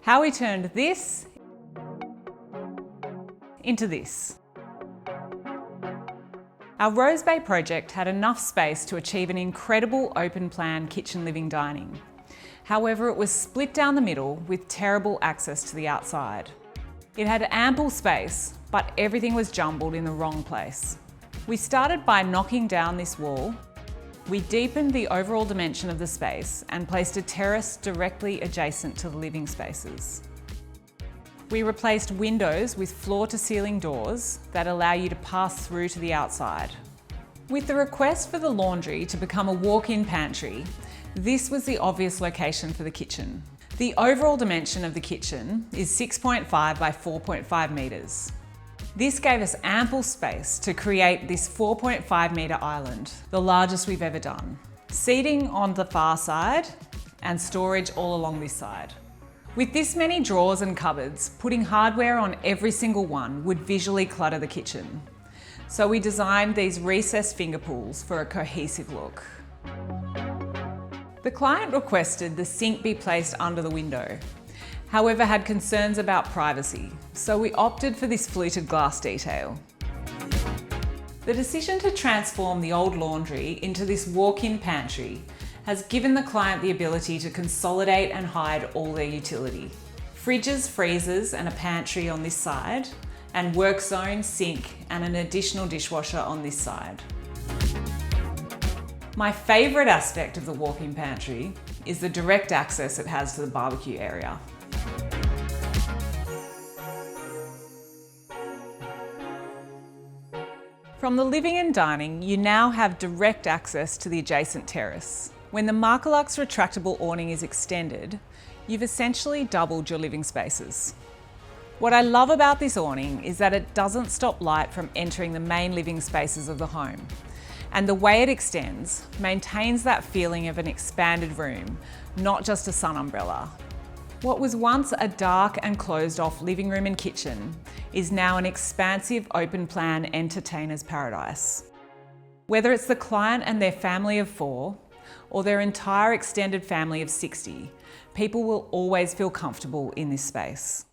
how we turned this into this. Our Rose Bay project had enough space to achieve an incredible open plan kitchen living dining. However, it was split down the middle with terrible access to the outside. It had ample space, but everything was jumbled in the wrong place. We started by knocking down this wall. We deepened the overall dimension of the space and placed a terrace directly adjacent to the living spaces. We replaced windows with floor-to-ceiling doors that allow you to pass through to the outside. With the request for the laundry to become a walk-in pantry, this was the obvious location for the kitchen. The overall dimension of the kitchen is 6.5 by 4.5 metres. This gave us ample space to create this 4.5 metre island, the largest we've ever done. Seating on the far side and storage all along this side. With this many drawers and cupboards, putting hardware on every single one would visually clutter the kitchen. So we designed these recessed finger pulls for a cohesive look. The client requested the sink be placed under the window, however had concerns about privacy, so we opted for this fluted glass detail. The decision to transform the old laundry into this walk-in pantry has given the client the ability to consolidate and hide all their utility. Fridges, freezers and a pantry on this side, and work zone, sink and an additional dishwasher on this side. My favourite aspect of the walk-in pantry is the direct access it has to the barbecue area. From the living and dining, you now have direct access to the adjacent terrace. When the Marcolux retractable awning is extended, you've essentially doubled your living spaces. What I love about this awning is that it doesn't stop light from entering the main living spaces of the home. And the way it extends maintains that feeling of an expanded room, not just a sun umbrella. What was once a dark and closed off living room and kitchen is now an expansive open plan entertainer's paradise. Whether it's the client and their family of 4 or their entire extended family of 60, people will always feel comfortable in this space.